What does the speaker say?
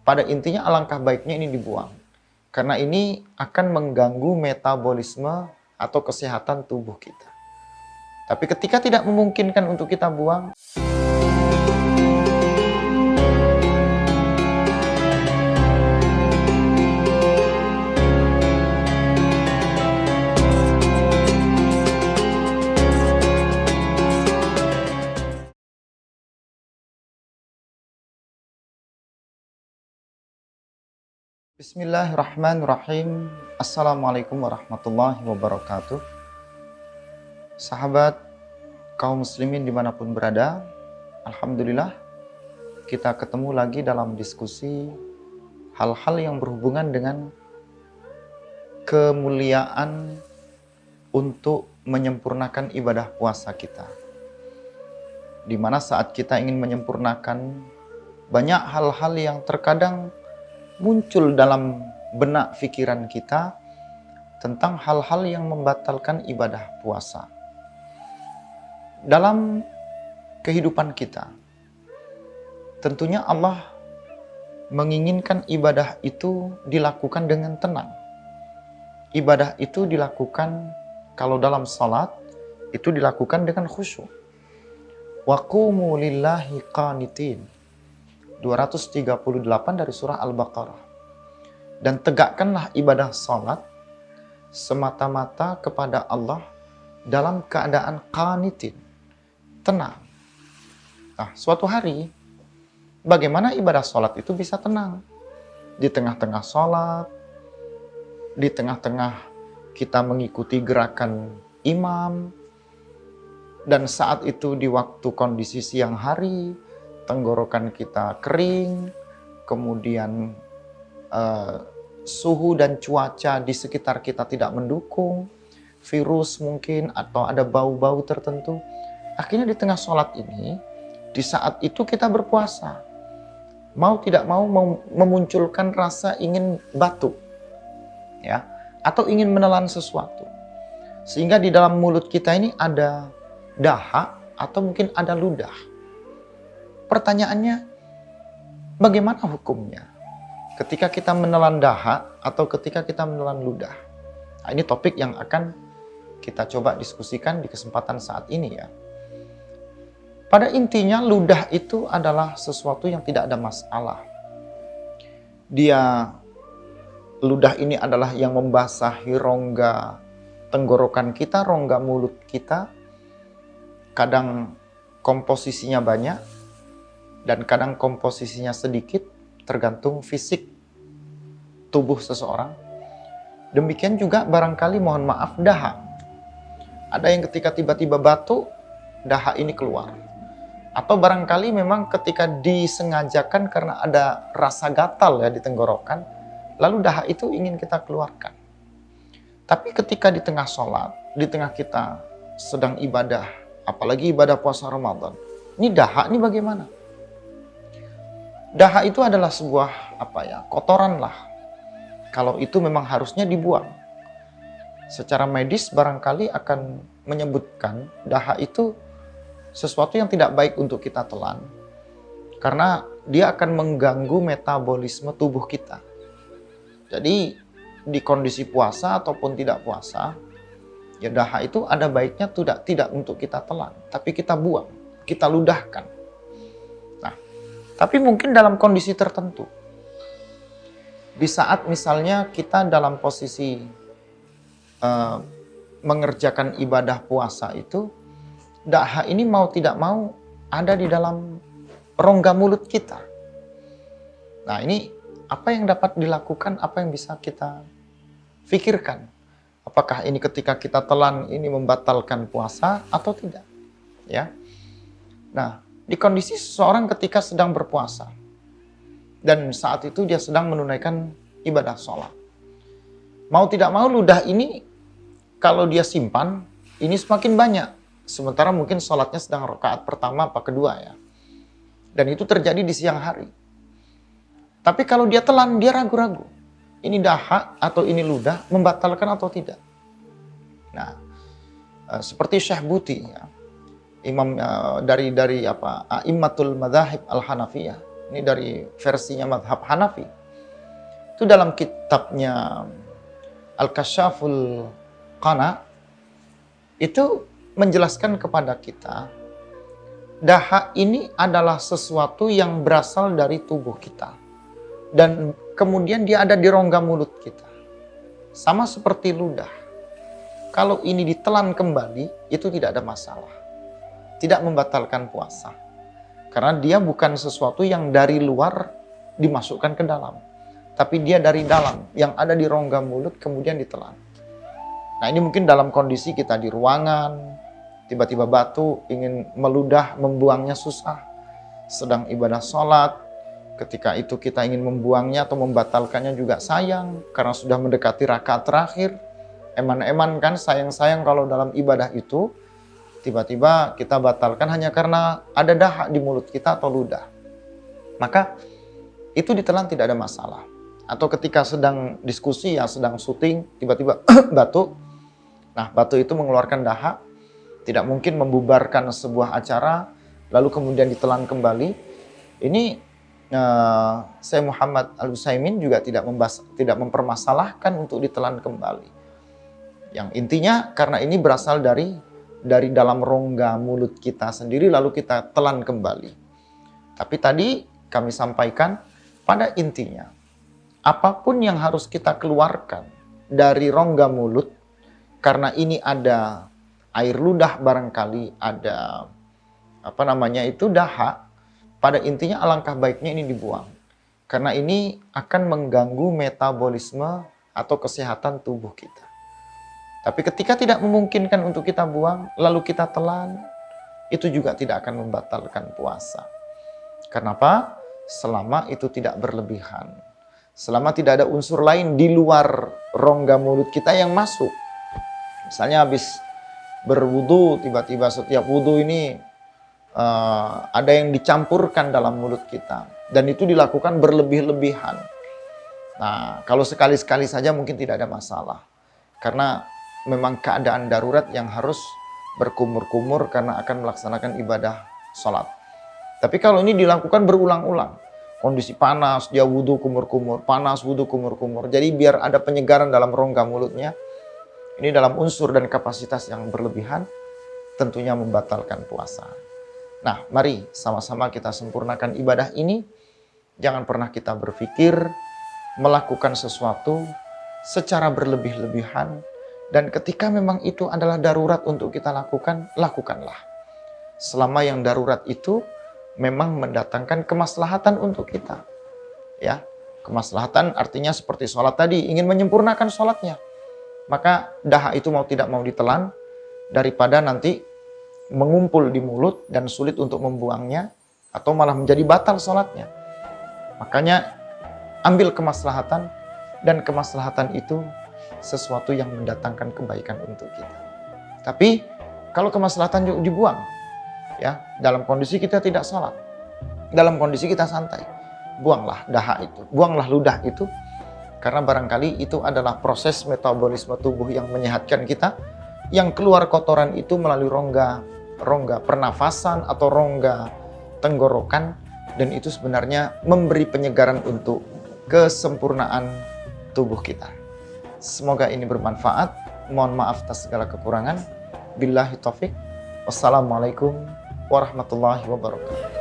pada intinya alangkah baiknya ini dibuang. Karena ini akan mengganggu metabolisme atau kesehatan tubuh kita. Tapi ketika tidak memungkinkan untuk kita buang, Bismillahirrahmanirrahim. Assalamualaikum warahmatullahi wabarakatuh. Sahabat kaum muslimin dimanapun berada, alhamdulillah kita ketemu lagi dalam diskusi hal-hal yang berhubungan dengan kemuliaan untuk menyempurnakan ibadah puasa kita. Di mana saat kita ingin menyempurnakan, banyak hal-hal yang terkadang muncul dalam benak pikiran kita tentang hal-hal yang membatalkan ibadah puasa. Dalam kehidupan kita, tentunya Allah menginginkan ibadah itu dilakukan dengan tenang. Ibadah itu dilakukan, kalau dalam salat, itu dilakukan dengan khusyuk. Wa qumu lillahi qanitin. 238 dari surah Al-Baqarah. Dan tegakkanlah ibadah salat semata-mata kepada Allah dalam keadaan qanitin, tenang. Nah, suatu hari, bagaimana ibadah salat itu bisa tenang? Di tengah-tengah salat, di tengah-tengah kita mengikuti gerakan imam, dan saat itu di waktu kondisi siang hari, tenggorokan kita kering, kemudian suhu dan cuaca di sekitar kita tidak mendukung, virus mungkin, atau ada bau-bau tertentu. Akhirnya di tengah sholat ini, di saat itu kita berpuasa. Mau tidak mau memunculkan rasa ingin batuk, ya, atau ingin menelan sesuatu. Sehingga di dalam mulut kita ini ada dahak atau mungkin ada ludah. Pertanyaannya, bagaimana hukumnya ketika kita menelan dahak atau ketika kita menelan ludah? Nah, ini topik yang akan kita coba diskusikan di kesempatan saat ini ya. Pada intinya ludah itu adalah sesuatu yang tidak ada masalah. Ludah ini adalah yang membasahi rongga tenggorokan kita, rongga mulut kita. Kadang komposisinya banyak, dan kadang komposisinya sedikit, tergantung fisik tubuh seseorang. Demikian juga barangkali, mohon maaf, dahak. Ada yang ketika tiba-tiba batuk, dahak ini keluar. Atau barangkali memang ketika disengajakan karena ada rasa gatal ya di tenggorokan, lalu dahak itu ingin kita keluarkan. Tapi ketika di tengah sholat, di tengah kita sedang ibadah, apalagi ibadah puasa Ramadan, ini dahak ini bagaimana? Dahak itu adalah sebuah kotoran lah. Kalau itu memang harusnya dibuang. Secara medis barangkali akan menyebutkan dahak itu sesuatu yang tidak baik untuk kita telan. Karena dia akan mengganggu metabolisme tubuh kita. Jadi di kondisi puasa ataupun tidak puasa, ya dahak itu ada baiknya tidak untuk kita telan, tapi kita buang, kita ludahkan. Tapi mungkin dalam kondisi tertentu. Di saat misalnya kita dalam posisi mengerjakan ibadah puasa itu, dahak ini mau tidak mau ada di dalam rongga mulut kita. Nah, ini apa yang dapat dilakukan, apa yang bisa kita pikirkan? Apakah ini ketika kita telan ini membatalkan puasa atau tidak? Ya. Nah, di kondisi seseorang ketika sedang berpuasa dan saat itu dia sedang menunaikan ibadah sholat. Mau tidak mau ludah ini kalau dia simpan ini semakin banyak. Sementara mungkin sholatnya sedang rakaat pertama apa kedua ya. Dan itu terjadi di siang hari. Tapi kalau dia telan, dia ragu-ragu. Ini dahak atau ini ludah membatalkan atau tidak. Nah, seperti Syekh Buti ya. Imam dari A'immatul Madzhab Al-Hanafiyah, ini dari versinya madhab Hanafi. Itu dalam kitabnya Al-Kasyaful Qana, itu menjelaskan kepada kita, dahak ini adalah sesuatu yang berasal dari tubuh kita. Dan kemudian dia ada di rongga mulut kita. Sama seperti ludah. Kalau ini ditelan kembali, itu tidak ada masalah. Tidak membatalkan puasa. Karena dia bukan sesuatu yang dari luar dimasukkan ke dalam. Tapi dia dari dalam, yang ada di rongga mulut kemudian ditelan. Nah ini mungkin dalam kondisi kita di ruangan, tiba-tiba batu, ingin meludah, membuangnya susah. Sedang ibadah sholat, ketika itu kita ingin membuangnya atau membatalkannya juga sayang. Karena sudah mendekati rakaat terakhir. Eman-eman kan, sayang-sayang kalau dalam ibadah itu, tiba-tiba kita batalkan hanya karena ada dahak di mulut kita atau ludah. Maka itu ditelan tidak ada masalah. Atau ketika sedang diskusi, ya sedang syuting, tiba-tiba batuk. Nah batu itu mengeluarkan dahak, tidak mungkin membubarkan sebuah acara, lalu kemudian ditelan kembali. Ini Syekh Muhammad Al-Utsaimin juga tidak mempermasalahkan untuk ditelan kembali. Yang intinya karena ini berasal dari dalam rongga mulut kita sendiri, lalu kita telan kembali. Tapi tadi kami sampaikan pada intinya, apapun yang harus kita keluarkan dari rongga mulut, karena ini ada air ludah barangkali, ada dahak, pada intinya alangkah baiknya ini dibuang. Karena ini akan mengganggu metabolisme atau kesehatan tubuh kita. Tapi ketika tidak memungkinkan untuk kita buang, lalu kita telan, itu juga tidak akan membatalkan puasa. Kenapa? Selama itu tidak berlebihan. Selama tidak ada unsur lain di luar rongga mulut kita yang masuk. Misalnya habis berwudu, tiba-tiba setiap wudu ini ada yang dicampurkan dalam mulut kita. Dan itu dilakukan berlebih-lebihan. Nah, kalau sekali-sekali saja mungkin tidak ada masalah. Karena memang keadaan darurat yang harus berkumur-kumur karena akan melaksanakan ibadah sholat. Tapi kalau ini dilakukan berulang-ulang, kondisi panas, dia wudhu kumur-kumur, panas, wudhu kumur-kumur. Jadi biar ada penyegaran dalam rongga mulutnya, ini dalam unsur dan kapasitas yang berlebihan, tentunya membatalkan puasa. Nah, mari sama-sama kita sempurnakan ibadah ini. Jangan pernah kita berpikir melakukan sesuatu secara berlebih-lebihan. Dan ketika memang itu adalah darurat untuk kita lakukan, lakukanlah. Selama yang darurat itu memang mendatangkan kemaslahatan untuk kita. Ya, kemaslahatan artinya seperti sholat tadi, ingin menyempurnakan sholatnya. Maka dahak itu mau tidak mau ditelan, daripada nanti mengumpul di mulut dan sulit untuk membuangnya, atau malah menjadi batal sholatnya. Makanya ambil kemaslahatan, dan kemaslahatan itu sesuatu yang mendatangkan kebaikan untuk kita. Tapi kalau kemaslahatan dibuang, ya, dalam kondisi kita tidak sholat, dalam kondisi kita santai, buanglah dahak itu, buanglah ludah itu, karena barangkali itu adalah proses metabolisme tubuh yang menyehatkan kita, yang keluar kotoran itu melalui rongga pernafasan atau rongga tenggorokan, dan itu sebenarnya memberi penyegaran untuk kesempurnaan tubuh kita. Semoga ini bermanfaat. Mohon maaf atas segala kekurangan. Billahi taufik. Wassalamualaikum warahmatullahi wabarakatuh.